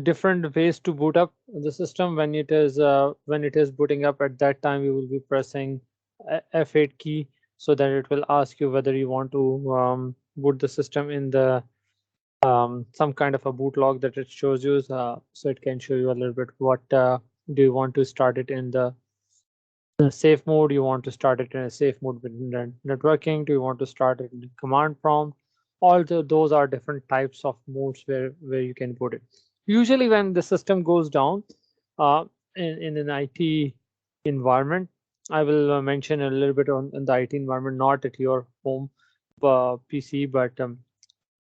different ways to boot up the system. When it is booting up, at that time you will be pressing F8 key, so that it will ask you whether you want to boot the system in the some kind of a boot log that it shows you. So it can show you a little bit what do you want to start it in the safe mode, you want to start it in a safe mode with networking, do you want to start it in command prompt. Those are different types of modes where you can put it. Usually when the system goes down uh, in an IT environment, I will mention a little bit on in the IT environment, not at your home PC, but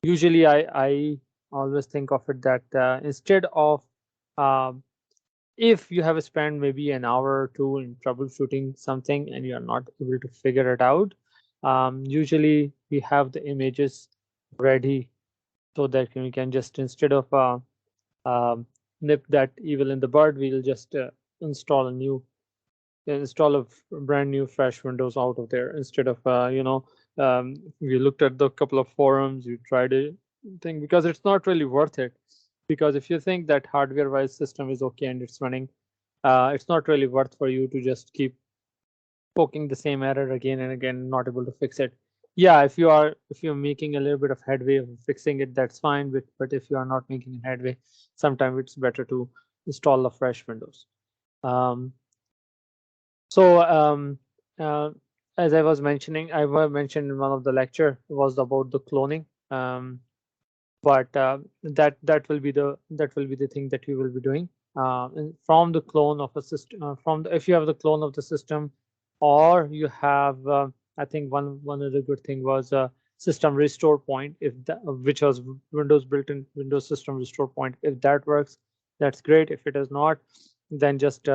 usually I always think of it that instead of um, if you have spent maybe an hour or two in troubleshooting something and you're not able to figure it out, usually we have the images ready, so that we can just, instead of nip that evil in the bud, we'll just install a new install a brand new fresh Windows out of there, instead of you looked at the couple of forums, you tried a thing, because it's not really worth it. Because if you think that hardware wise system is okay and it's running, it's not really worth for you to just keep poking the same error again and again, not able to fix it. Yeah, if you're making a little bit of headway of fixing it, that's fine. But if you are not making headway, sometimes it's better to install a fresh Windows. um, so uh, as I was mentioning, mentioned in one of the lecture, was about the cloning. But that will be the thing that you will be doing from the clone of a system. If you have the clone of the system, or you have, I think one other good thing was system restore point, if that, which was Windows built-in Windows system restore point. If that works, that's great. If it does not, then just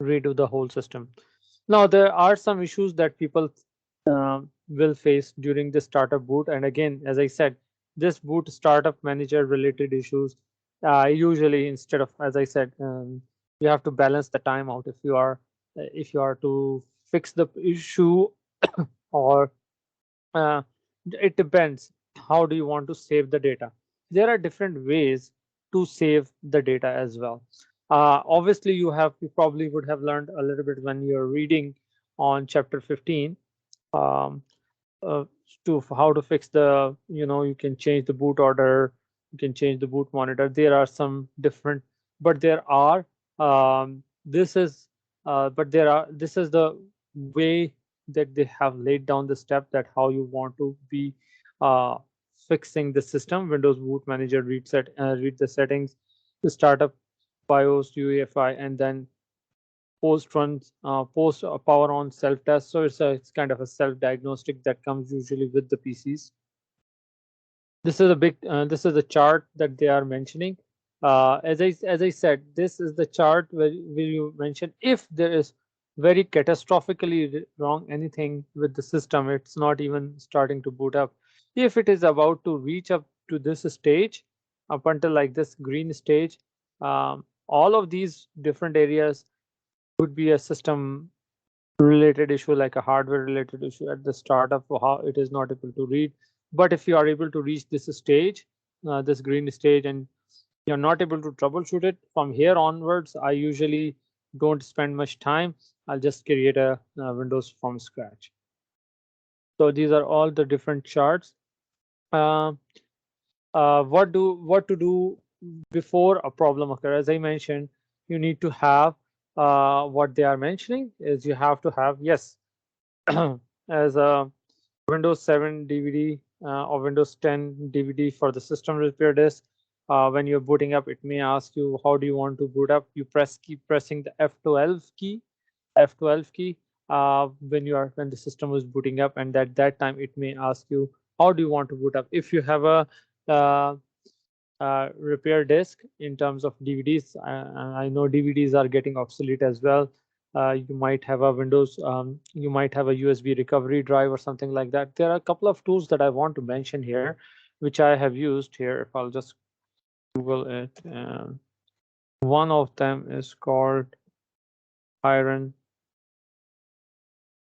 redo the whole system. Now, there are some issues that people will face during the startup boot. And again, as I said, this boot startup manager related issues, usually, instead of, as I said, you have to balance the time out if you are to fix the issue, or uh, it depends. How do you want to save the data? There are different ways to save the data as well. Obviously, you probably would have learned a little bit when you're reading on chapter 15, um, uh, to how to fix you can change the boot order, you can change the boot monitor. There are some different, but there are this is but there are this is the way that they have laid down the step, that how you want to be uh, fixing the system. Windows boot manager, read the settings, the startup BIOS UEFI, and then post power on self test. So it's kind of a self diagnostic that comes usually with the PCs. This is a chart that they are mentioning. As I said, this is the chart where you mention if there is very catastrophically wrong anything with the system, it's not even starting to boot up. If it is about to reach up to this stage, up until like this green stage, all of these different areas would be a system related issue, like a hardware related issue at the start of how it is not able to read. But if you are able to reach this stage, this green stage, and you're not able to troubleshoot it, from here onwards, I usually don't spend much time. I'll just create a Windows from scratch. So these are all the different charts. Uh, what to do before a problem occurs? As I mentioned, you need to have what they are mentioning is you have to have, yes, as a Windows 7 DVD or Windows 10 DVD for the system repair disk. When you're booting up, it may ask you how do you want to boot up. You keep pressing the F12 key when the system was booting up, and at that time it may ask you how do you want to boot up. If you have a uh, repair disk in terms of DVDs. I know DVDs are getting obsolete as well. You might have a you might have a USB recovery drive or something like that. There are a couple of tools that I want to mention here, which I have used here. If I'll just Google it, one of them is called Iron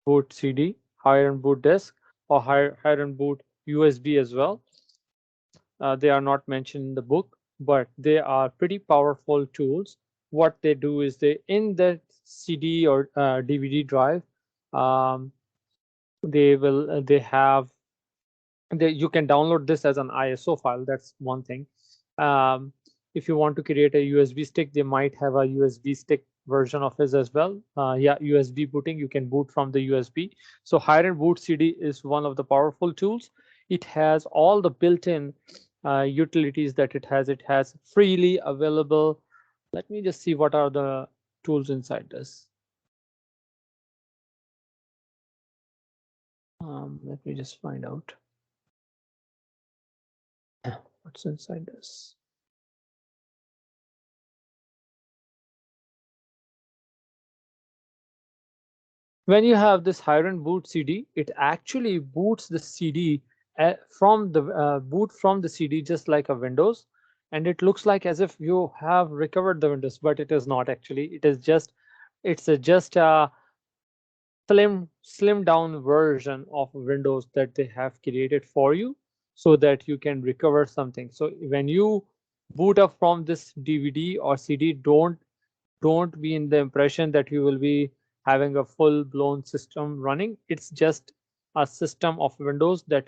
Boot CD, Iron Boot Disk, or Iron Boot USB as well. They are not mentioned in the book. but they are pretty powerful tools. What they do is they in the CD or DVD drive, um, they have you can download this as an ISO file. That's one thing. Um, if you want to create a USB stick, they might have a USB stick version of it as well. Yeah, USB booting, you can boot from the USB. So Higher Boot CD is one of the powerful tools. It has all the built-in utilities that it has. It has freely available. Let me just see what are the tools inside this. Let me just find out what's inside this. When you have this Hiren boot CD, it actually boots the CD from the boot from the CD just like a Windows, and it looks like as if you have recovered the Windows, but it is not actually. It is just a slim down version of Windows that they have created for you so that you can recover something. So when you boot up from this DVD or CD, don't be in the impression that you will be having a full blown system running. It's just a system of Windows that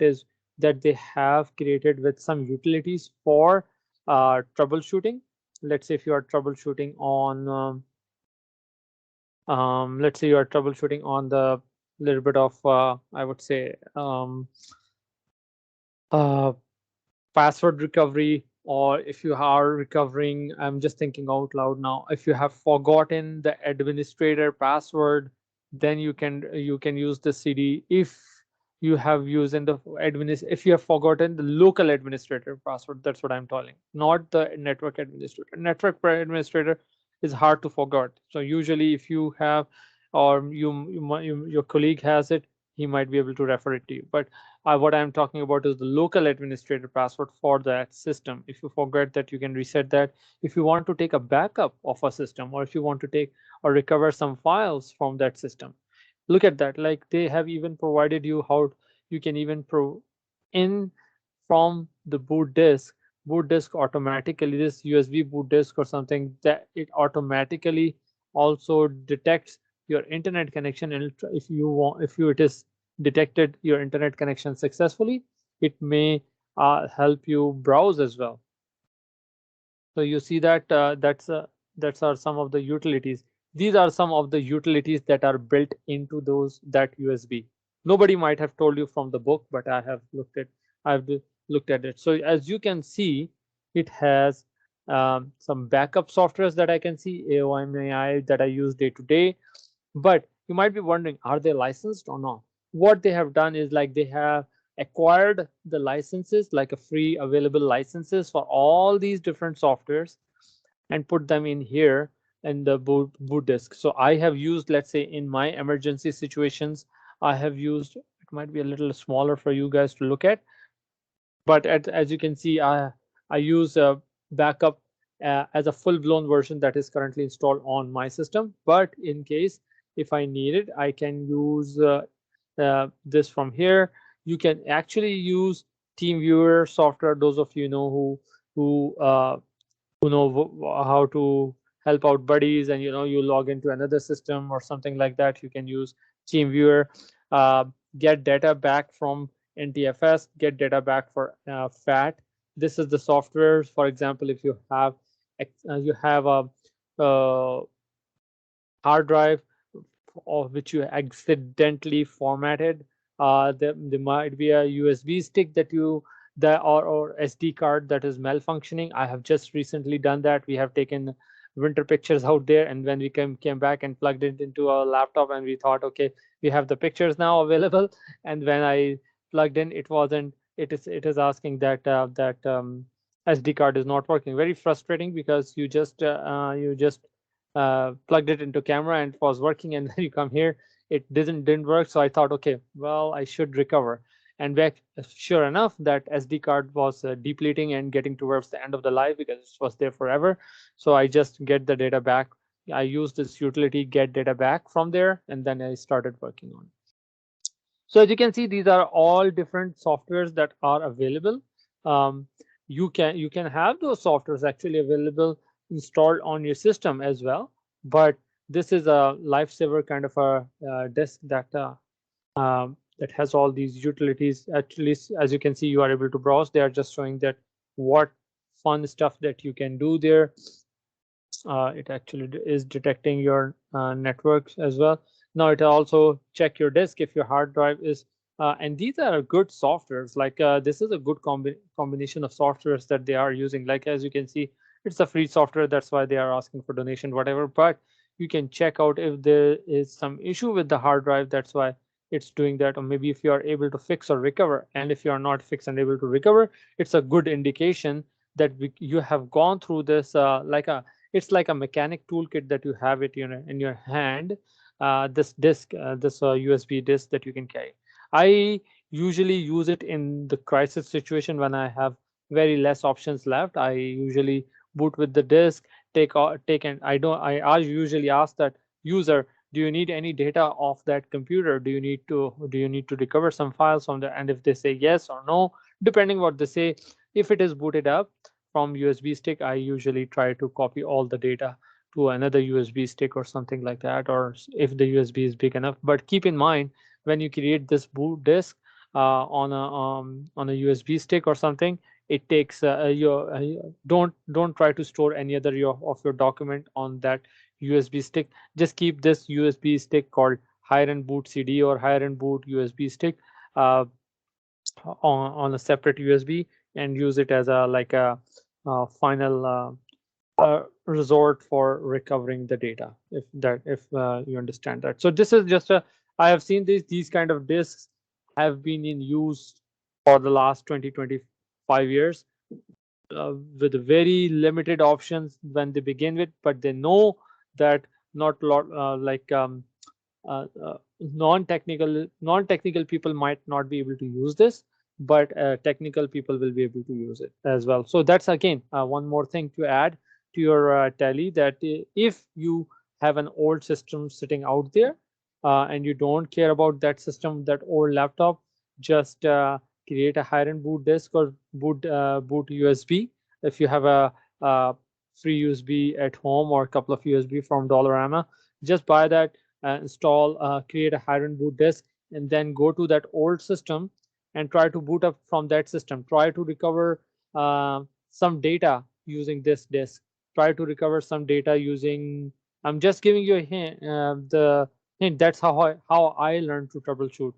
they have created with some utilities for troubleshooting. Let's say if you are troubleshooting on let's say you are troubleshooting on the little bit of I would say uh, password recovery, or if you are recovering, I'm just thinking out loud now, if you have forgotten the administrator password, then you can use the CD. If you have using the if you have forgotten the local administrator password, that's what I'm telling, not the network administrator. Network administrator is hard to forget, so usually if you have, or your colleague has it, he might be able to refer it to you. But what I'm talking about is the local administrator password for that system. If you forget that, you can reset that. If you want to take a backup of a system, or if you want to take or recover some files from that system, look at that. Like they have even provided you how you can even in from the boot disk automatically, this USB boot disk or something, that it automatically also detects your internet connection, and if you want, if you it is detected your internet connection successfully, it may help you browse as well. So you see that that's are some of the utilities. These are some of the utilities that are built into those that USB. Nobody might have told you from the book, but I've looked at it. So as you can see, it has some backup softwares that I can see, AOMAI, that I use day to day. But you might be wondering, are they licensed or not? What they have done is like they have acquired the licenses, like a free available licenses for all these different softwares, and put them in here in the boot disk. So I have used, let's say in my emergency situations, I have used, it might be a little smaller for you guys to look at, but as you can see, I use a backup as a full-blown version that is currently installed on my system. But in case if I need it, I can use this from here. You can actually use TeamViewer software. Those of you know who know how to help out buddies, and you log into another system or something like that, you can use TeamViewer. uh, get data back from NTFS, get data back for FAT. This is the software. For example, if you have a uh, hard drive of which you accidentally formatted. There might be a USB stick that you that or SD card that is malfunctioning. I have just recently done that. We have taken winter pictures out there, and when we came back and plugged it into our laptop, and we thought, okay, we have the pictures now available. And when I plugged in, it wasn't. It is asking that SD card is not working. Very frustrating, because you just plugged it into camera and it was working, and then you come here, it didn't work. So I thought, okay, well, I should recover. And back, sure enough, that SD card was depleting and getting towards the end of the life, because it was there forever. So I just get the data back. I use this utility, get data back from there, and then I started working on it. So as you can see, these are all different softwares that are available. um, you can have those softwares actually available installed on your system as well. But this is a lifesaver kind of a disk that has all these utilities. Actually, as you can see, you are able to browse. They are just showing that what fun stuff that you can do there. It actually is detecting your networks as well. Now it also check your disk if your hard drive is, and these are good softwares. Like this is a good combination of softwares that they are using. Like as you can see, it's a free software. That's why they are asking for donation, whatever. But you can check out if there is some issue with the hard drive. That's why it's doing that. Or maybe if you are able to fix or recover. And if you are not fixed and able to recover, it's a good indication that you have gone through this like a, it's like a mechanic toolkit that you have it in your hand. This disk, this USB disk that you can carry. I usually use it in the crisis situation when I have very less options left. I usually boot with the disk, take and I usually ask that user, do you need any data off that computer? Do you need to recover some files from there? And if they say yes or no, depending what they say, if it is booted up from USB stick, I usually try to copy all the data to another USB stick or something like that, or if the USB is big enough. But keep in mind, when you create this boot disk on a USB stick or something, it takes your don't try to store any other of your document on that USB stick. Just keep this USB stick called higher end boot CD or higher end boot USB stick uh, on a separate USB, and use it as a like a final resort for recovering the data, if you understand that. So this is just a, I have seen these kind of disks have been in use for the last 20-25 years, with very limited options when they begin with, but they know that not lot like non-technical people might not be able to use this, but technical people will be able to use it as well. So that's again one more thing to add to your tally, that if you have an old system sitting out there and you don't care about that system, that old laptop, just create a higher-end boot disk or boot USB. If you have a free USB at home or a couple of USB from Dollarama, just buy that, create a higher-end boot disk, and then go to that old system and try to boot up from that system. Try to recover some data using this disk. Try to recover some data using. I'm just giving you a hint. The hint. That's how I learned to troubleshoot.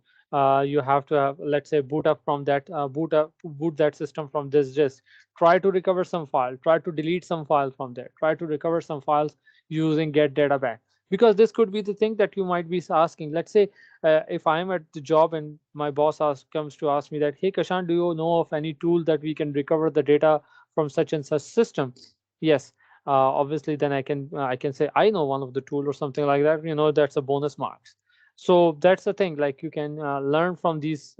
You have to have, let's say, boot up from that boot that system from this disk. Try to recover some file. Try to delete some files from there. Try to recover some files using get data back, because this could be the thing that you might be asking. Let's say if I'm at the job and my boss comes to ask me that, hey Kashan, do you know of any tool that we can recover the data from such and such system? Yes. Obviously then I can say I know one of the tool or something like that. That's a bonus marks. So that's the thing, like you can learn from these.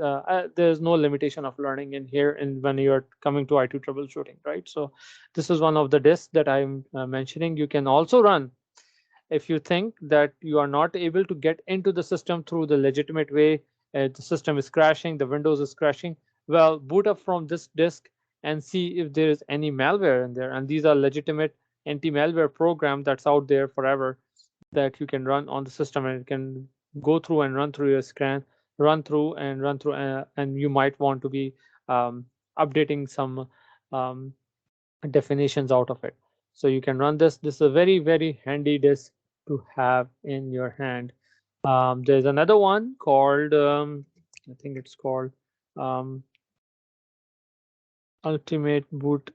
There's no limitation of learning in here, and when you're coming to IT troubleshooting, right? So this is one of the disks that I'm mentioning. You can also run, if you think that you are not able to get into the system through the legitimate way, the system is crashing, the Windows is crashing, well, boot up from this disk and see if there is any malware in there. And these are legitimate anti-malware program that's out there forever, that you can run on the system, and it can go through and run through your scan, run through, and you might want to be updating some um, definitions out of it. So you can run this. This is a very, very handy disk to have in your hand. There's another one called, I think it's called um, Ultimate Boot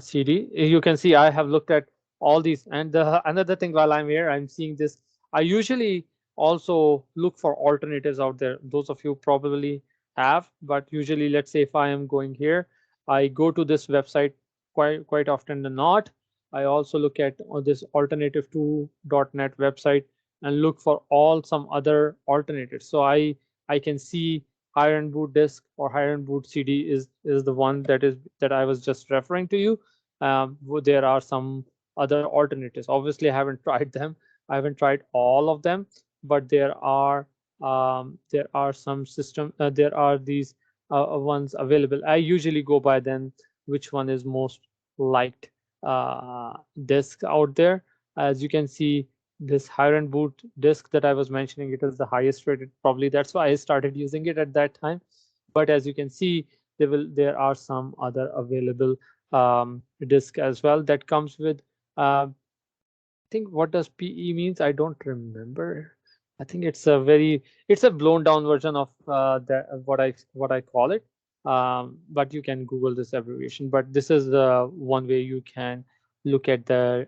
CD. You can see I have looked at all these. And another thing, while I'm here, I'm seeing this. I usually also look for alternatives out there. Those of you probably have, but usually, let's say if I am going here, I go to this website quite often than not. I also look at this alternative2.net website and look for all some other alternatives. So I can see higher end boot disk or higher end boot CD is the one that I was just referring to you. There are some other alternatives. Obviously, I haven't tried them. I haven't tried all of them, but there are some system. There are these ones available. I usually go by them. which one is most liked disk out there. As you can see, this higher end boot disk that I was mentioning, it is the highest rated. Probably that's why I started using it at that time. But as you can see, there are some other available disk as well that comes with. I think what does PE means? I don't remember. I think it's a blown down version of what I call it. But you can Google this abbreviation. But this is the one way you can look at the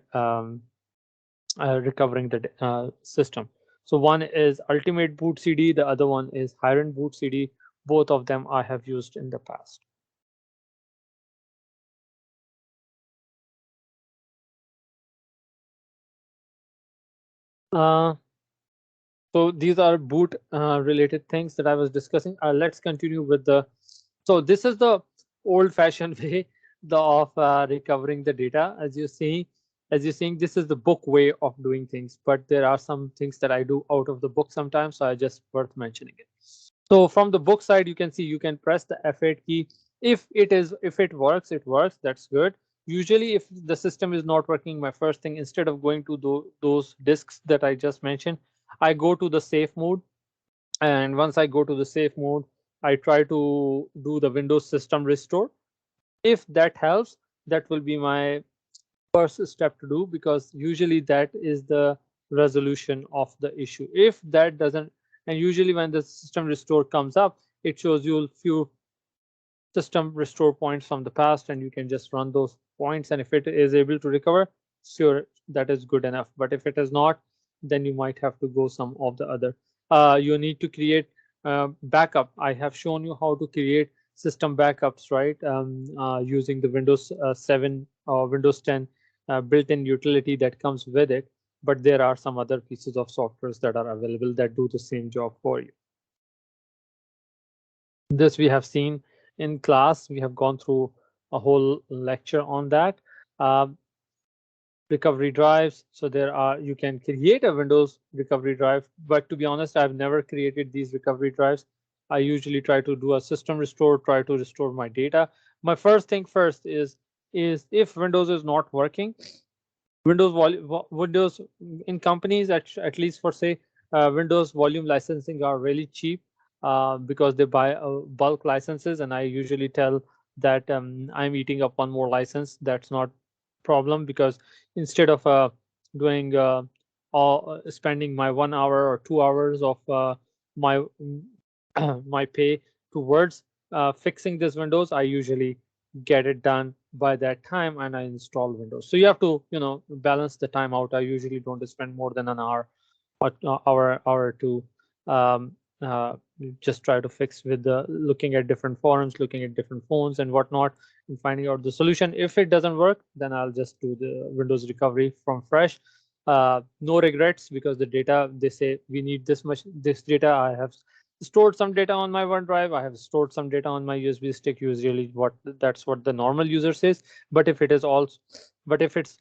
recovering the system. So one is Ultimate Boot CD, the other one is Higher End Boot CD. Both of them I have used in the past. Uh, so these are boot related things that I was discussing. Let's continue with the. So this is the old-fashioned way of recovering the data. As you're seeing, this is the book way of doing things. But there are some things that I do out of the book sometimes, so I just worth mentioning it. So from the book side, you can see you can press the F8 key. If it works, it works. That's good. Usually, if the system is not working, my first thing, instead of going to those disks that I just mentioned, I go to the safe mode. And once I go to the safe mode, I try to do the Windows system restore. If that helps, that will be my first step to do, because usually that is the resolution of the issue. If that doesn't, and usually when the system restore comes up, it shows you a few system restore points from the past, and you can just run those points, and if it is able to recover, sure, that is good enough. But if it is not, then you might have to go some of the other. You need to create backup. I have shown you how to create system backups, right? Using the Windows 7 or Windows 10 built-in utility that comes with it. But there are some other pieces of softwares that are available that do the same job for you. This we have seen in class. We have gone through a whole lecture on that. Uh, Recovery drives. So you can create a Windows recovery drive, but to be honest, I've never created these recovery drives. I usually try to do a system restore, try to restore my data. My first thing first is if Windows is not working, Windows in companies, at least for say Windows volume licensing are really cheap because they buy bulk licenses, and I usually tell that I'm eating up one more license. That's not problem, because instead of doing spending my 1 hour or 2 hours of my my pay towards fixing this Windows, I usually get it done by that time and I install Windows. So you have to, balance the time out. I usually don't spend more than an hour or hour to um, uh, just try to fix with the looking at different forums, looking at different phones and whatnot, and finding out the solution. If it doesn't work, then I'll just do the Windows recovery from fresh. No regrets, because the data, they say we need this data. I have stored some data on my OneDrive. I have stored some data on my USB stick. Usually, that's what the normal user says. But if it is also, but if it's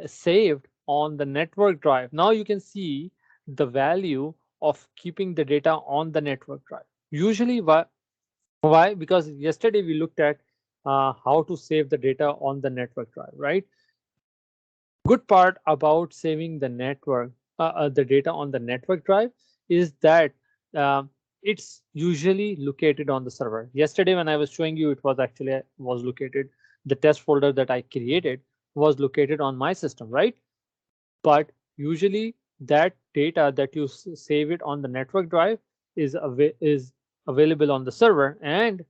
saved on the network drive, now you can see the value of keeping the data on the network drive. Usually, why? Because yesterday we looked at how to save the data on the network drive, right? Good part about saving the data on the network drive is that uh, it's usually located on the server. Yesterday when I was showing you, it was located, the test folder that I created was located on my system, right? But usually that data that you save it on the network drive is available on the server, and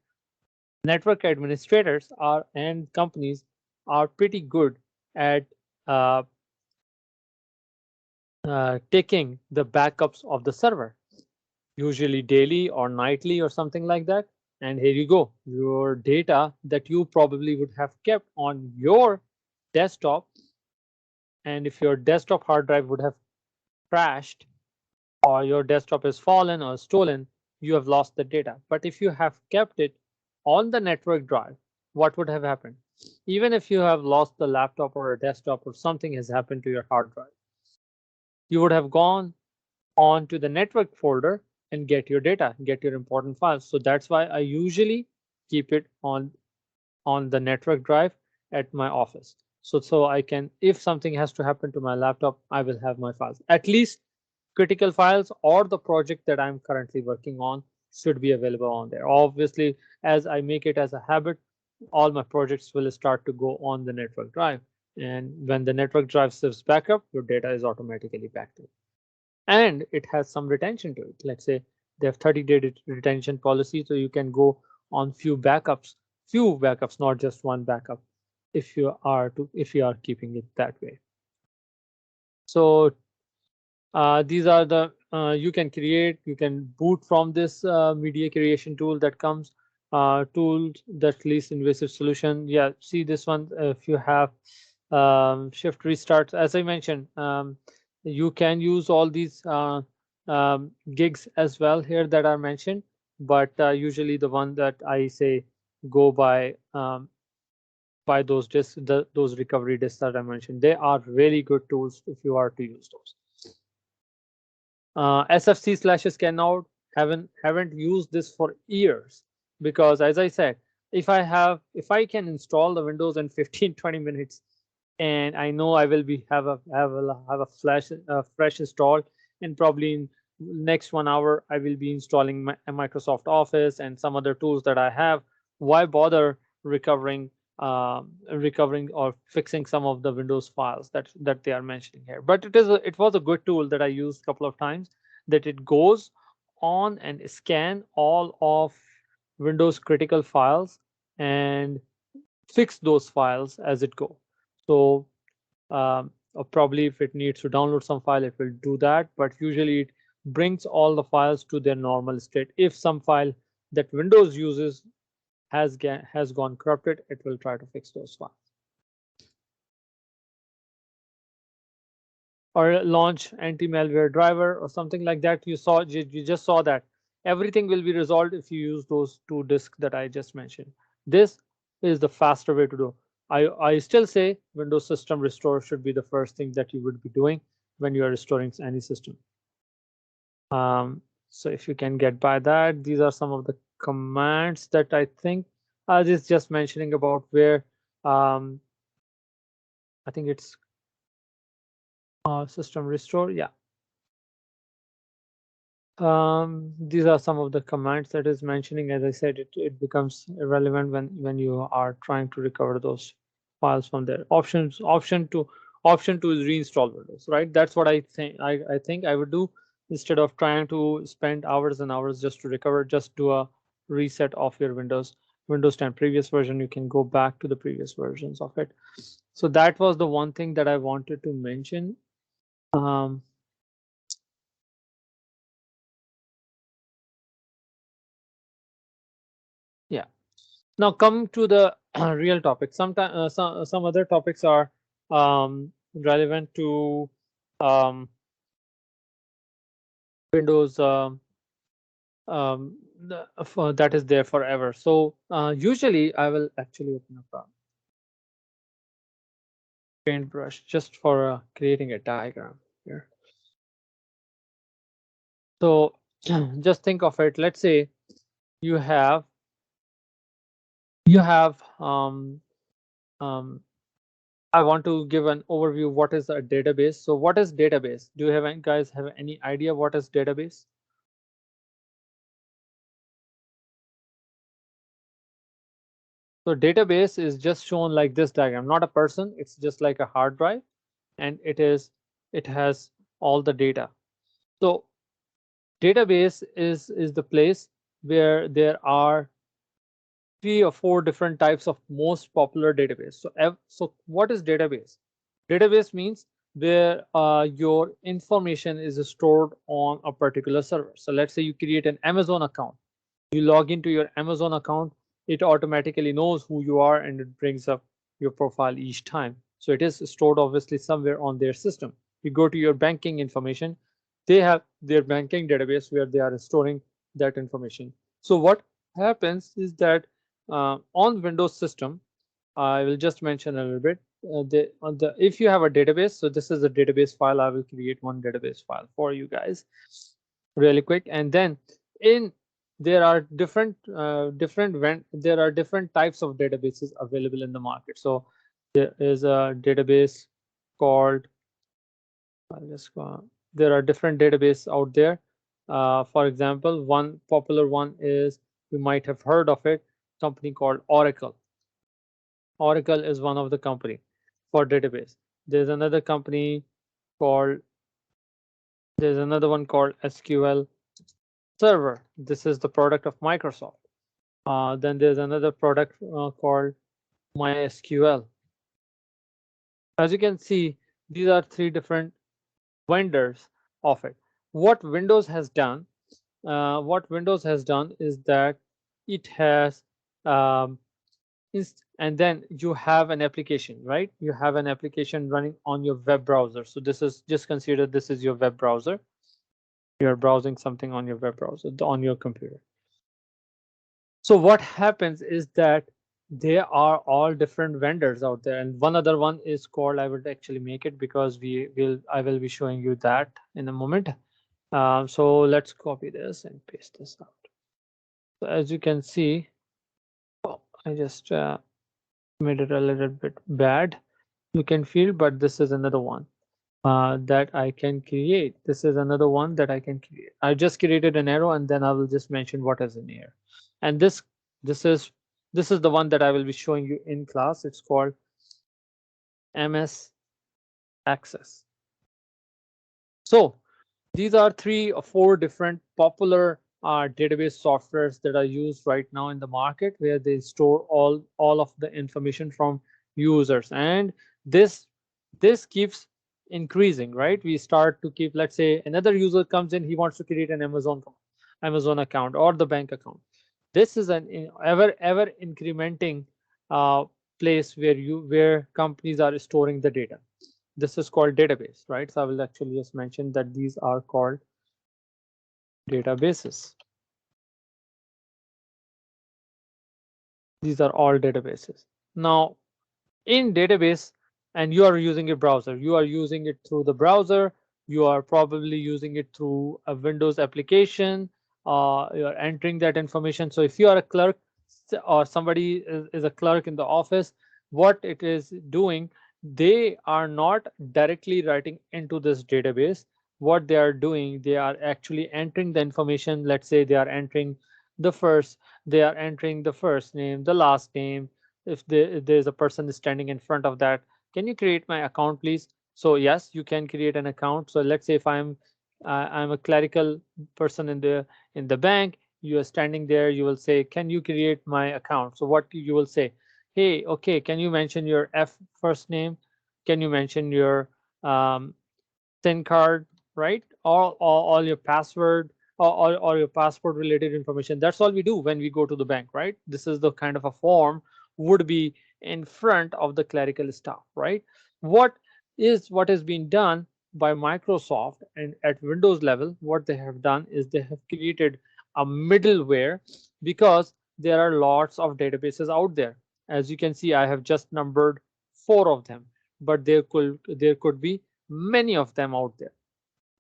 network administrators and companies are pretty good at uh, taking the backups of the server, usually daily or nightly or something like that. And here you go, your data that you probably would have kept on your desktop. And if your desktop hard drive would have crashed, or your desktop is fallen or stolen, you have lost the data. But if you have kept it on the network drive, what would have happened? Even if you have lost the laptop or a desktop or something has happened to your hard drive, you would have gone on to the network folder and get your data, get your important files. So that's why I usually keep it on on the network drive at my office. So I can, if something has to happen to my laptop, I will have my files. At least critical files or the project that I'm currently working on should be available on there. Obviously, as I make it as a habit, all my projects will start to go on the network drive. And when the network drive serves backup, your data is automatically backed up. And it has some retention to it. Let's say they have 30-day retention policy, so you can go on few backups, not just one backup, if you are keeping it that way. So these are the you can boot from this media creation tool that comes, tools that least invasive solution. Yeah, see this one. If you have shift restarts, as I mentioned, you can use all these gigs as well here that are mentioned, but usually the one that I say go by those disks, those recovery disks that I mentioned. They are really good tools if you are to use those. SFC/scan out, haven't used this for years, because as I said, if I can install the Windows in 15-20 minutes, and I know I will be have a fresh install, and probably in next 1 hour I will be installing my Microsoft Office and some other tools that I have. Why bother recovering or fixing some of the Windows files that they are mentioning here? But it was a good tool that I used a couple of times, that it goes on and scan all of Windows critical files and fix those files as it go. So or probably if it needs to download some file, it will do that, but usually it brings all the files to their normal state. If some file that Windows uses has gone corrupted, it will try to fix those files. Or launch anti-malware driver or something like that. You just saw that everything will be resolved if you use those two disks that I just mentioned. This is the faster way to do. I still say Windows System Restore should be the first thing that you would be doing when you are restoring any system. So if you can get by that, these are some of the commands that I think this is just mentioning about where I think it's system restore. Yeah. These are some of the commands that is mentioning. As I said, it becomes irrelevant when you are trying to recover those files from there. Option two is reinstall Windows, right? That's what I think I would do. Instead of trying to spend hours and hours just to recover, just do a reset of your Windows 10 previous version. You can go back to the previous versions of it. So that was the one thing that I wanted to mention. Yeah. Now come to the real topic. Sometimes some other topics are relevant to um, Windows that is there forever. So usually I will actually open up a paintbrush just for creating a diagram here. So just think of it. Let's say you have I want to give an overview. What is a database? So what is database? Do you guys have any idea what is database? So database is just shown like this diagram, not a person. It's just like a hard drive, and it has all the data. So database is the place where there are 3 or 4 different types of most popular database. So what is database? Database means where your information is stored on a particular server. So let's say you create an Amazon account. You log into your Amazon account, it automatically knows who you are and it brings up your profile each time. So it is stored obviously somewhere on their system. You go to your banking information, they have their banking database where they are storing that information. So what happens is that on Windows system, I will just mention a little bit. If you have a database, so this is a database file. I will create one database file for you guys really quick. And then in there are different types of databases available in the market. So there is a database called, I'll just go on. There are different databases out there. For example, one popular one is, you might have heard of it, company called Oracle. Oracle is one of the company for database. There's another company called, there's another one called SQL Server. This is the product of Microsoft. Then there's another product called MySQL. As you can see, these are three different vendors of it. What Windows has done, is that it has and then you have an application, right? You have an application running on your web browser. So this is, just consider this is your web browser. You're browsing something on your web browser on your computer. So what happens is that there are all different vendors out there, and one other one is called, I would actually make it because I will be showing you that in a moment. So let's copy this and paste this out. So as you can see, I just made it a little bit bad, you can feel, but this is another one that I can create. This is another one that I can create. I just created an arrow, and then I will just mention what is in here. And this is the one that I will be showing you in class. It's called MS Access. So these are 3 or 4 different popular database softwares that are used right now in the market, where they store all of the information from users. And this keeps increasing, right? We start to keep, let's say another user comes in, he wants to create an Amazon account or the bank account. This is an ever incrementing place where companies are storing the data. This is called database, right? So I will actually just mention that these are called databases. These are all databases. Now in database, and you are using a browser, you are using it through the browser, you are probably using it through a Windows application, you are entering that information. So if you are a clerk or somebody is a clerk in the office, what it is doing, they are not directly writing into this database. What they are doing, they are actually entering the information. Let's say they are entering the first name, the last name. If there's a person standing in front of that, can you create my account please? So yes, you can create an account. So let's say if I'm a clerical person in the bank, you are standing there, you will say, can you create my account? So what you will say, hey, okay, can you mention your first name, can you mention your SIN card, right? All your password, or your passport related information. That's all we do when we go to the bank, right? This is the kind of a form would be in front of the clerical staff, right? What is being done by Microsoft, and at Windows level, what they have done is they have created a middleware, because there are lots of databases out there. As you can see, I have just numbered 4 of them, but there could be many of them out there,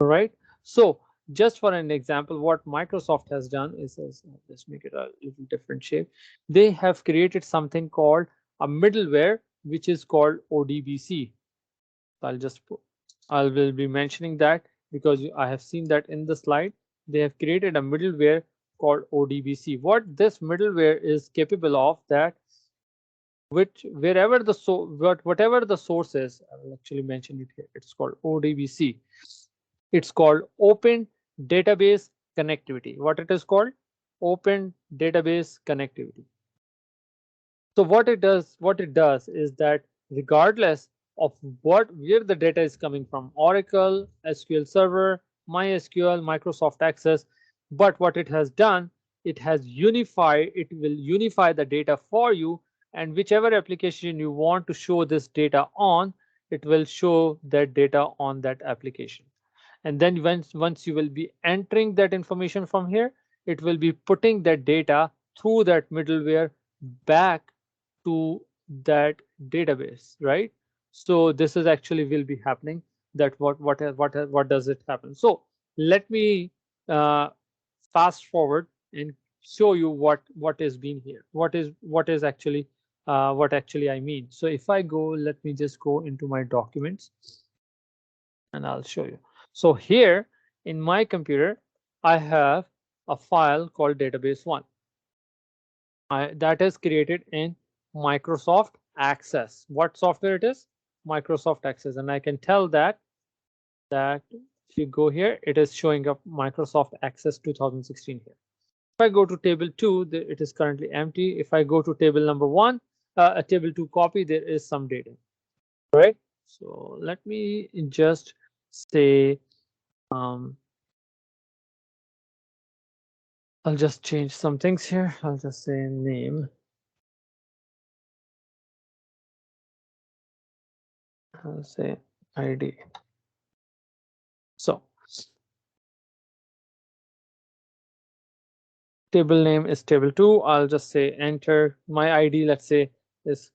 right? So just for an example, what Microsoft has done is, let's make it a little different shape. They have created something called a middleware, which is called ODBC. I will be mentioning that because I have seen that in the slide. They have created a middleware called ODBC. What this middleware is capable of, that whatever the source is, I will actually mention it here. It's called ODBC. It's called Open Database Connectivity. What it is called? Open Database Connectivity. So what it does is that regardless of where the data is coming from, Oracle, SQL Server, MySQL, Microsoft Access, but what it has done, it will unify the data for you, and whichever application you want to show this data on, it will show that data on that application. And then once you will be entering that information from here, it will be putting that data through that middleware back to that database, right? So this is actually will be happening. That what does it happen? So let me fast forward and show you what is being here, what is actually what actually I mean. So if I go, let me just go into my documents and I'll show you. So here in my computer, I have a file called database1. That is created in Microsoft Access. What software it is? Microsoft Access. And I can tell that if you go here, it is showing up Microsoft Access 2016 here. If I go to table 2, it is currently empty. If I go to table number 1, a table 2 copy, there is some data, right? So let me just say, I'll just change some things here. I'll just say name. I'll say ID. So table name is table 2. I'll just say enter. My ID, let's say, is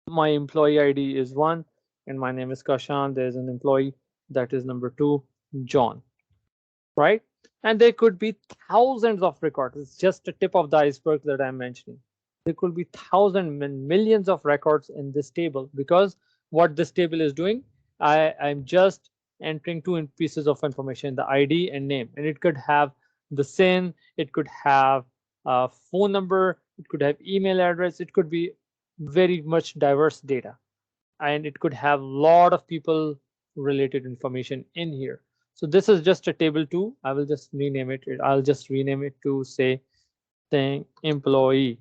my employee ID is 1 and my name is Kashan. There's an employee that is number 2, John, right? And there could be thousands of records. It's just the tip of the iceberg that I'm mentioning. There could be thousands and millions of records in this table, because what this table is doing, I'm just entering two pieces of information, the ID and name, and it could have the SIN, it could have a phone number, it could have email address, it could be very much diverse data, and it could have a lot of people related information in here. So this is just a table 2. I will just rename it. I'll just rename it to say thing employee.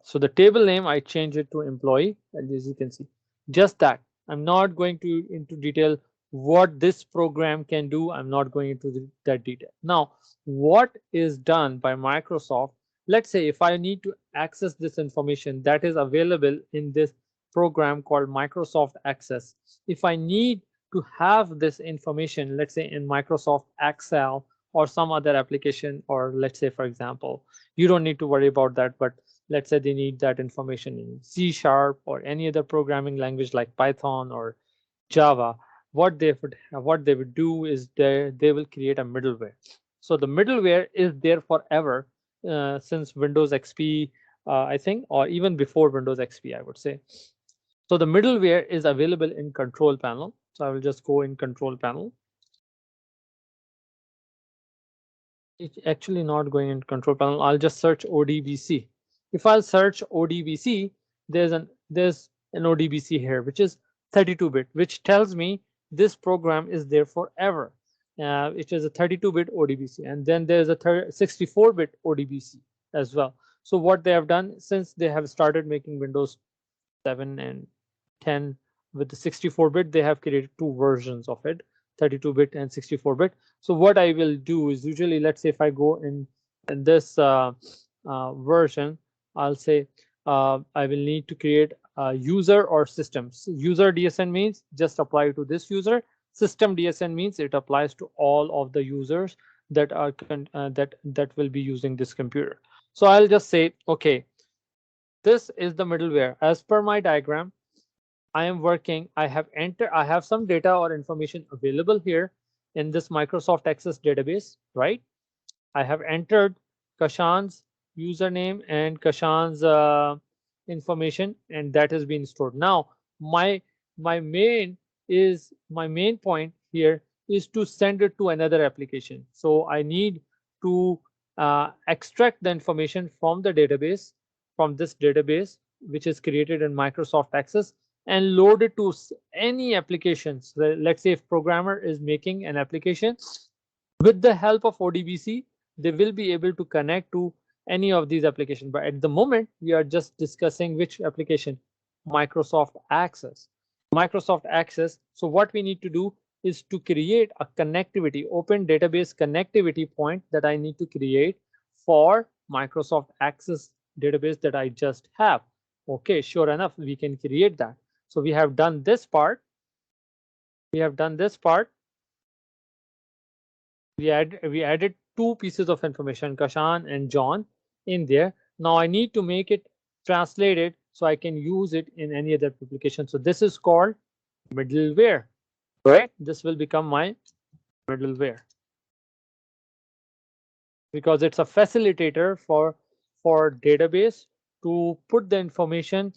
So the table name, I change it to employee, and as you can see, just that. I'm not going to into detail what this program can do. I'm not going into that detail. Now, what is done by Microsoft? Let's say if I need to access this information that is available in this program called Microsoft Access. If I need to have this information, let's say in Microsoft Excel or some other application, or let's say, for example, you don't need to worry about that, but let's say they need that information in C# or any other programming language like Python or Java, what they would do is they will create a middleware. So the middleware is there forever, since Windows XP, I think, or even before Windows XP, I would say. So the middleware is available in control panel. So I will just go in control panel. It's actually not going in control panel. I'll just search ODBC. If I'll search ODBC, there's an ODBC here, which is 32-bit, which tells me this program is there forever. It is a 32-bit ODBC, and then there's a 64-bit ODBC as well. So what they have done, since they have started making Windows 7 and 10 with the 64-bit, they have created two versions of it, 32-bit and 64-bit. So what I will do is, usually, let's say if I go in this version, I'll say I will need to create a user or systems. User DSN means just apply to this user. System DSN means it applies to all of the users that are that will be using this computer. So I'll just say, okay, this is the middleware. As per my diagram, I am working, I have some data or information available here in this Microsoft Access database, right? I have entered Kashan's username and Kashan's information, and that has been stored. Now, my main point here is to send it to another application. So I need to extract the information from the database, from this database, which is created in Microsoft Access, and load it to any applications. Let's say if programmer is making an application, with the help of ODBC, they will be able to connect to any of these applications. But at the moment, we are just discussing which application? Microsoft Access. Microsoft Access. So what we need to do is to create a connectivity, open database connectivity point that I need to create for Microsoft Access database that I just have. Okay, sure enough, we can create that. So we have done this part. We added two pieces of information, Kashan and John, in there. Now I need to make it translated so I can use it in any other application. So this is called middleware, right? This will become my middleware. because it's a facilitator for database to put the information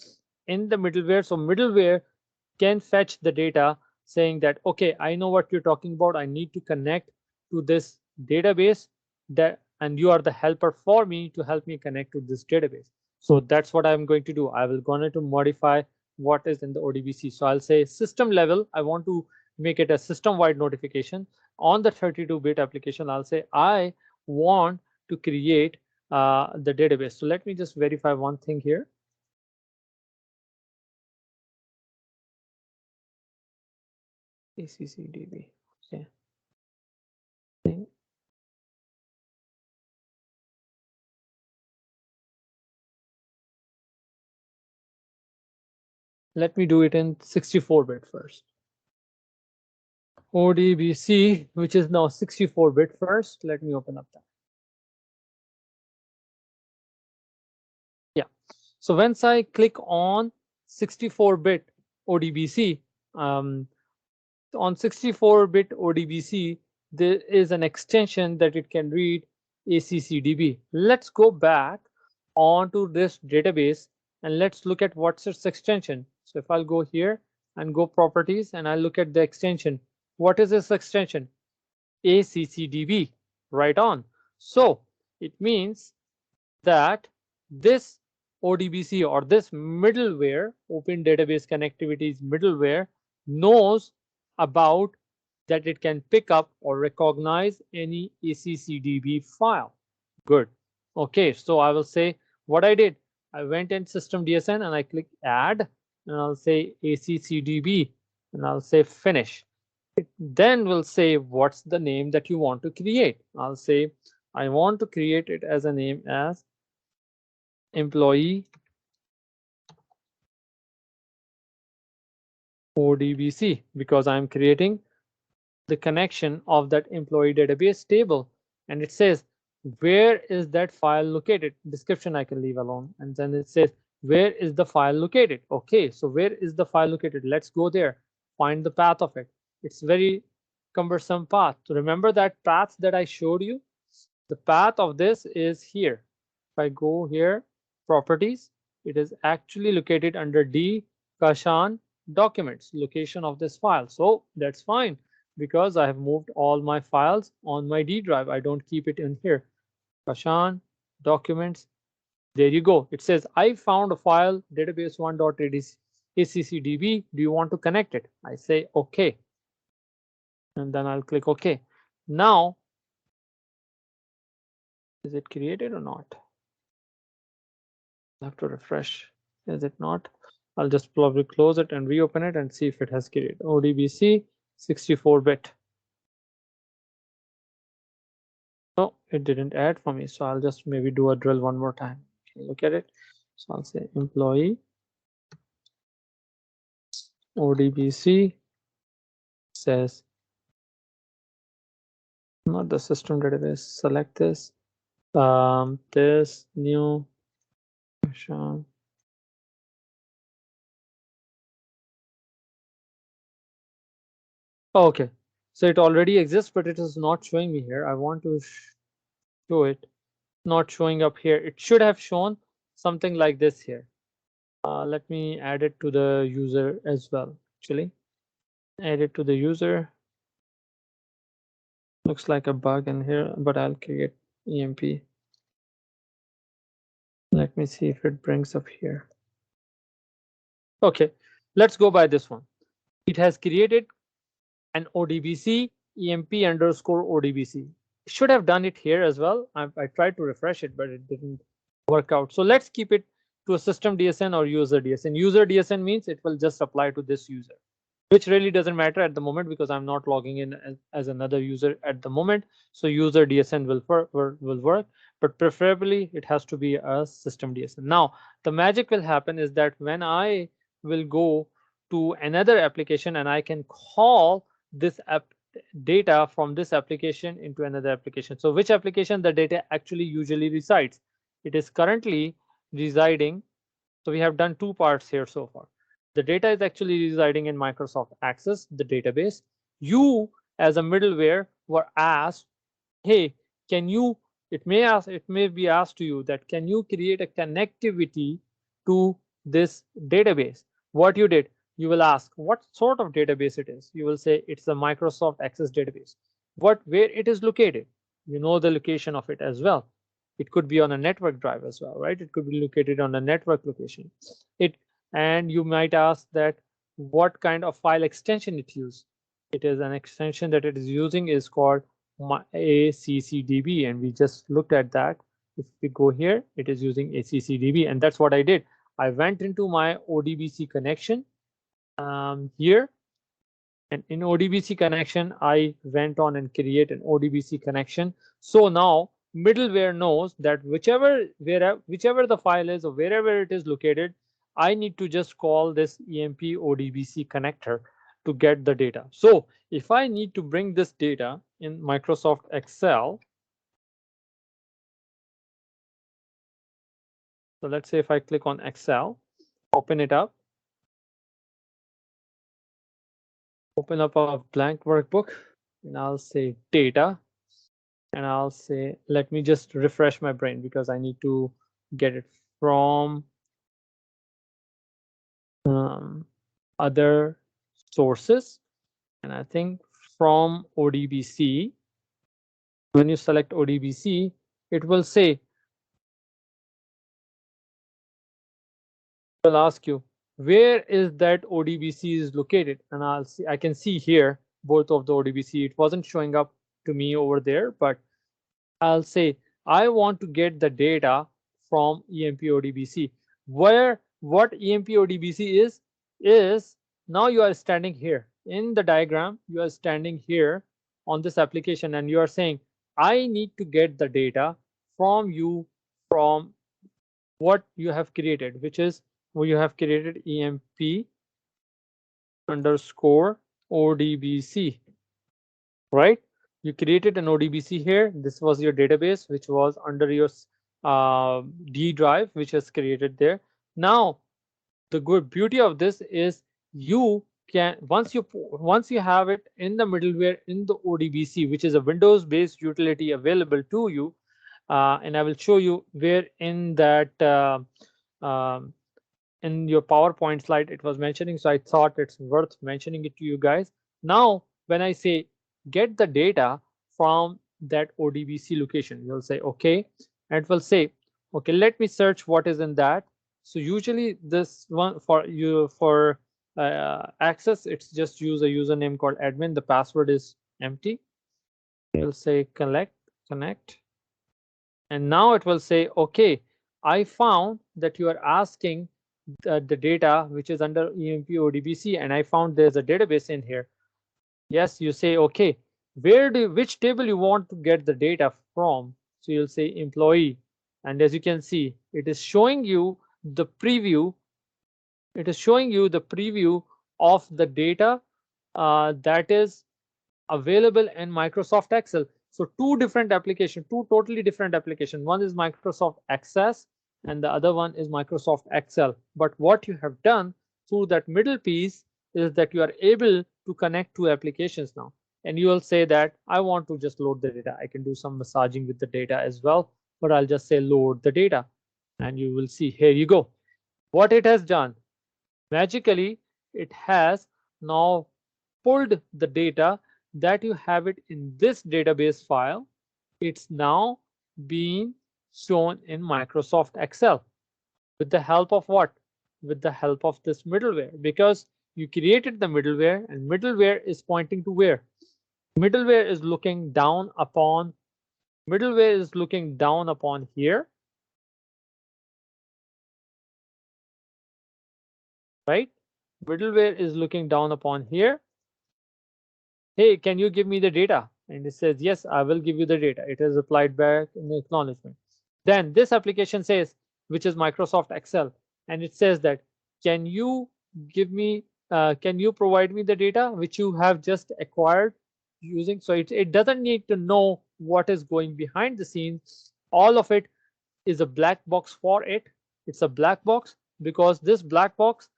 in the middleware. So middleware can fetch the data saying that, okay, I know what you're talking about. I need to connect to this database, that, and you are the helper for me to help me connect to this database. So that's what I'm going to do. I will going to modify what is in the ODBC. So I'll say system level. I want to make it a system wide notification on the 32-bit application. I'll say I want to create the database. So let me just verify one thing here. ACCDB. Okay. Let me do it in 64-bit first. ODBC, which is now 64-bit first. Let me open up that. Yeah. So once I click on 64-bit ODBC, on 64-bit ODBC, there is an extension that it can read ACCDB. Let's go back onto this database and let's look at what's its extension. So if I'll go here and go properties and I look at the extension, what is this extension? ACCDB, right on. So it means that this ODBC or this middleware, Open Database Connectivity's middleware, knows about that it can pick up or recognize any ACCDB file. Good. Okay, so I will say what I did. I went in System DSN and I click Add, and I'll say ACCDB, and I'll say Finish. It then will say what's the name that you want to create. I'll say I want to create it as a name as employee ODBC, because I'm creating the connection of that employee database table. And it says, where is that file located? Description I can leave alone. And then it says, where is the file located? Okay, so where is the file located? Let's go there, find the path of it. It's very cumbersome path. So remember that path that I showed you? The path of this is here. If I go here, properties, it is actually located under D Kashan documents, location of this file. So that's fine because I have moved all my files on my D drive. I don't keep it in here. Kashan documents. There you go. It says I found a file database1.accdb. Do you want to connect it? I say okay. And then I'll click OK. Now, is it created or not? I have to refresh. Is it not? I'll just probably close it and reopen it and see if it has created. ODBC 64-bit. No, it didn't add for me. So I'll just maybe do a drill one more time. Okay, look at it. So I'll say employee ODBC says not the system database. Select this. This new version. Oh, okay, so it already exists, but it is not showing me here. I want to show it. Not showing up here. It should have shown something like this here. Let me add it to the user as well. Actually, add it to the user. Looks like a bug in here, but I'll create EMP. Let me see if it brings up here. Okay, let's go by this one. It has created an ODBC EMP underscore ODBC. Should have done it here as well. I tried to refresh it, but it didn't work out. So let's keep it to a system DSN or user DSN. User DSN means it will just apply to this user, which really doesn't matter at the moment because I'm not logging in as another user at the moment. So user DSN will work, but preferably it has to be a system DSN. Now, the magic will happen is that when I will go to another application and I can call this app data from this application into another application. So which application the data actually usually resides? It is currently residing. So we have done two parts here so far. The data is actually residing in Microsoft Access, the database. You as a middleware were asked, hey, can you It may be asked to you that can you create a connectivity to this database. What you did, you will ask what sort of database it is. You will say it's a Microsoft Access database. Where it is located, you know the location of it as well. It could be on a network drive as well, right? It could be located on a network location. It And you might ask that what kind of file extension it uses. It is an extension that it is using is called ACCDB, and we just looked at that. If we go here, it is using ACCDB, and that's what I did. I went into my ODBC connection here, and in ODBC connection, I went on and create an ODBC connection. So now middleware knows that whichever the file is or wherever it is located, I need to just call this EMP ODBC connector to get the data. So if I need to bring this data in Microsoft Excel, so let's say if I click on Excel, open it up, open up a blank workbook, and I'll say data, and I'll say, let me just refresh my brain because I need to get it from other sources. And I think from ODBC, when you select ODBC, it will say, will ask you, where is that ODBC is located? And I can see here both of the ODBC. It wasn't showing up to me over there, but I'll say I want to get the data from EMP ODBC. What EMP ODBC is now you are standing here in the diagram. You are standing here on this application, and you are saying I need to get the data from you from what you have created, which is where you have created EMP underscore ODBC, right? You created an ODBC here. This was your database, which was under your D drive, which is created there. Now, the good beauty of this is you can once you have it in the middleware in the ODBC, which is a Windows-based utility available to you, and I will show you where in that um, in your PowerPoint slide it was mentioning, so I thought it's worth mentioning it to you guys. Now, when I say get the data from that ODBC location, you'll say okay, and it will say, okay, let me search what is in that. So usually this one for access, it's just use a username called admin. The password is empty. You'll say connect, and now it will say, okay, I found that you are asking the data which is under EMP ODBC, and I found there's a database in here. Yes, you say, okay, which table you want to get the data from? So you'll say employee, and as you can see, it is showing you the preview. It is showing you the preview of the data that is available in Microsoft Excel. So two different applications, two totally different applications. One is Microsoft Access and the other one is Microsoft Excel. But what you have done through that middle piece is that you are able to connect two applications now. And you will say that I want to just load the data. I can do some massaging with the data as well, but I'll just say load the data. And you will see, here you go. What it has done, magically, it has now pulled the data that you have it in this database file. It's now being shown in Microsoft Excel with the help of what? With the help of this middleware, because you created the middleware, and middleware is pointing to where? Middleware is looking down upon here, right? Middleware is looking down upon here. Hey, can you give me the data? And it says, yes, I will give you the data. It has replied back in the acknowledgement. Then this application says, which is Microsoft Excel, and it says that, can you provide me the data which you have just acquired using? So it doesn't need to know what is going behind the scenes. All of it is a black box for it. It's a black box because this black box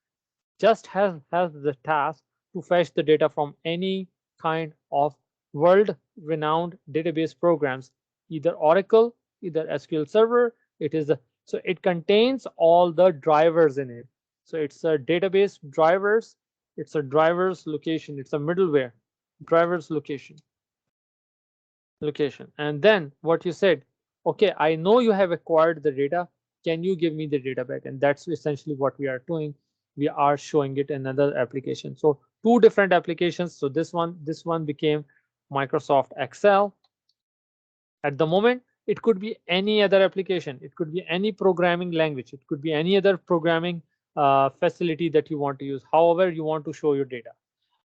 just has the task to fetch the data from any kind of world renowned database programs. either Oracle, either SQL Server. It is so it contains all the drivers in it. So it's a database drivers. It's a driver's location. It's a middleware driver's location. And then what you said, okay, I know you have acquired the data. Can you give me the data back? And that's essentially what we are doing. We are showing it in another application. So two different applications. So this one became Microsoft Excel. At the moment, it could be any other application. It could be any programming language. It could be any other programming facility that you want to use. However, you want to show your data.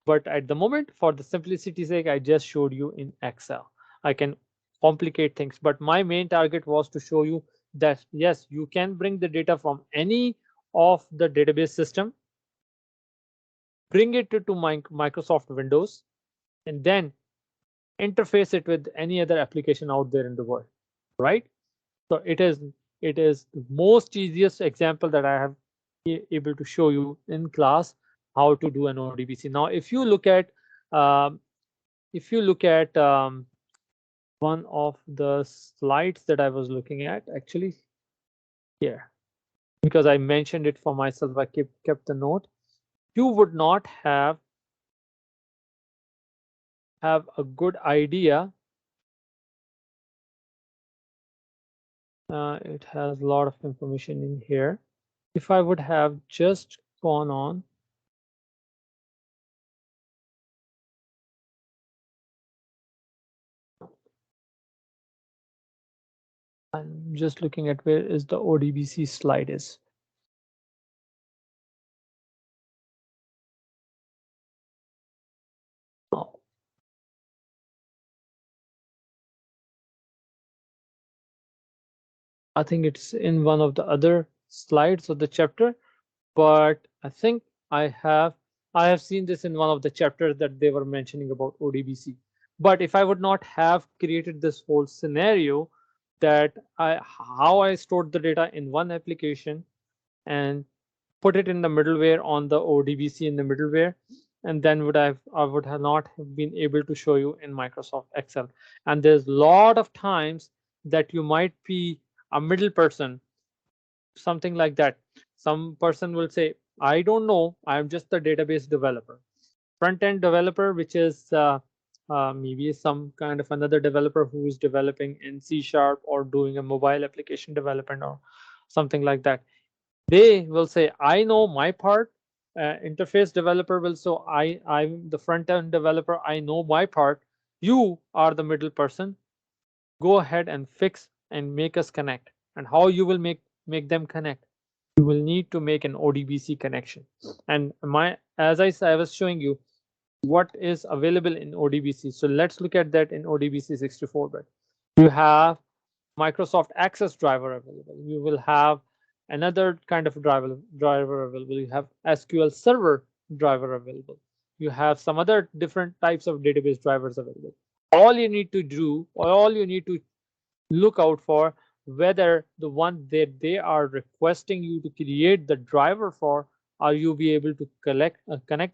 But at the moment, for the simplicity's sake, I just showed you in Excel. I can complicate things, but my main target was to show you that yes, you can bring the data from any of the database system, bring it to Microsoft Windows, and then interface it with any other application out there in the world, right? So it is the most easiest example that I have able to show you in class how to do an ODBC. Now, if you look at um, one of the slides that I was looking at, actually here, because I mentioned it for myself, I kept the note. You would not have a good idea. It has a lot of information in here. If I would have just gone on, I'm just looking at where is the ODBC slide is. Oh, I think it's in one of the other slides of the chapter, but I think I have seen this in one of the chapters that they were mentioning about ODBC. But if I would not have created this whole scenario that how I stored the data in one application and put it in the middleware on the ODBC in the middleware, and then I would have not have been able to show you in Microsoft Excel. And there's a lot of times that you might be a middle person, something like that. Some person will say, I don't know, I'm just a database developer, front end developer, which is maybe some kind of another developer who is developing in C# or doing a mobile application development or something like that. They will say, I know my part. Interface developer will so I'm the front end developer, I know my part. You are the middle person. Go ahead and fix and make us connect. And how you will make them connect? You will need to make an ODBC connection. And as I was showing you what is available in ODBC. So let's look at that in ODBC 64-bit. You have Microsoft Access driver available. You will have another kind of driver available. You have SQL Server driver available. You have some other different types of database drivers available. All you need to do, or all you need to look out for, whether the one that they are requesting you to create the driver for, are you be able to connect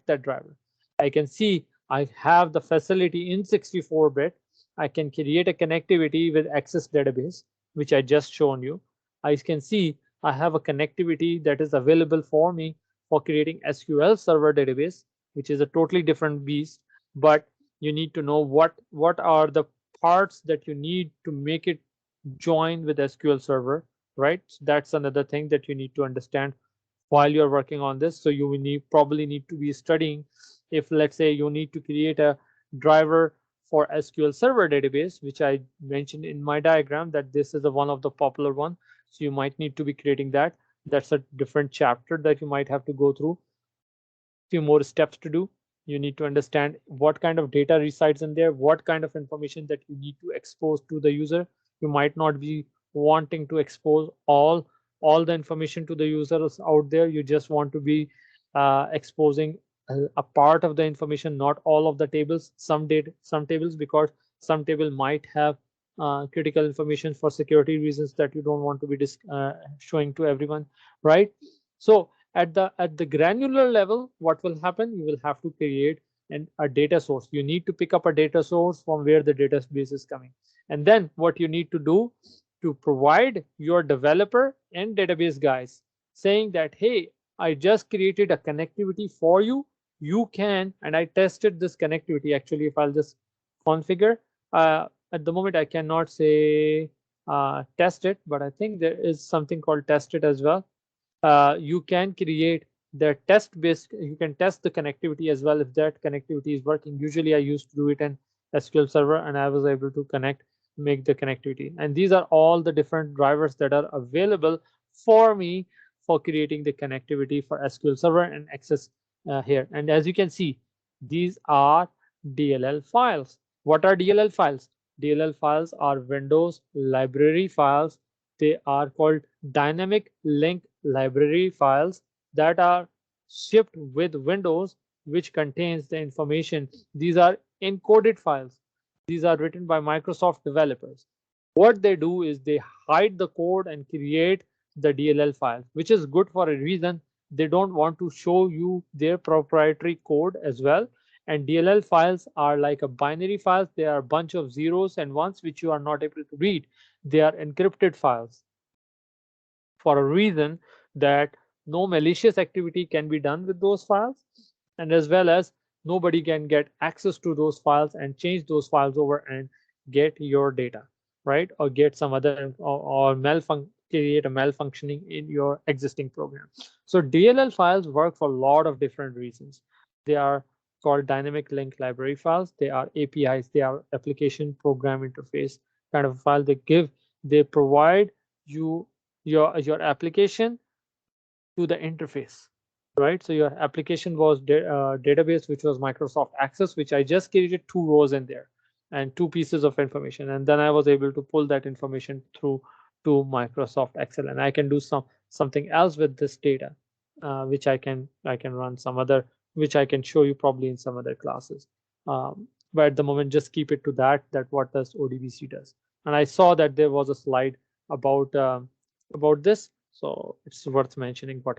that driver. I can see I have the facility in 64-bit. I can create a connectivity with Access database, which I just shown you. I can see I have a connectivity that is available for me for creating SQL Server database, which is a totally different beast. But you need to know what are the parts that you need to make it join with SQL Server, right? So that's another thing that you need to understand while you're working on this. So you will probably need to be studying. If let's say you need to create a driver for SQL Server database, which I mentioned in my diagram, that this is one of the popular one. So you might need to be creating that. That's a different chapter that you might have to go through. Few more steps to do. You need to understand what kind of data resides in there, what kind of information that you need to expose to the user. You might not be wanting to expose all the information to the users out there. You just want to be exposing a part of the information, not all of the tables. Some tables, because some table might have critical information for security reasons that you don't want to be showing to everyone, right? So at the granular level, what will happen? You will have to create and a data source. You need to pick up a data source from where the database is coming. And then what you need to do to provide your developer and database guys saying that, hey, I just created a connectivity for you. You can, and I tested this connectivity. Actually, if I'll just configure, at the moment I cannot say test it, but I think there is something called test it as well. You can create the test based, you can test the connectivity as well if that connectivity is working. Usually I used to do it in SQL Server and I was able to make the connectivity. And these are all the different drivers that are available for me for creating the connectivity for SQL Server and access here. And as you can see, these are DLL files. What are DLL files? DLL files are Windows library files. They are called dynamic link library files that are shipped with Windows, which contains the information. These are encoded files. These are written by Microsoft developers. What they do is they hide the code and create the DLL file, which is good for a reason. They don't want to show you their proprietary code as well. And DLL files are like a binary files. They are a bunch of zeros and ones which you are not able to read. They are encrypted files for a reason that no malicious activity can be done with those files, and as well as nobody can get access to those files and change those files over and get your data, right? Or get some other or create a malfunctioning in your existing program. So DLL files work for a lot of different reasons. They are called dynamic link library files. They are APIs. They are application program interface kind of file. They provide you your application to the interface, right? So your application was database, which was Microsoft Access, which I just created 2 rows in there and 2 pieces of information, and then I was able to pull that information through to Microsoft Excel, and I can do something else with this data, which I can run some other, which I can show you probably in some other classes. But at the moment, just keep it to that what does ODBC does. And I saw that there was a slide about about this, so it's worth mentioning what is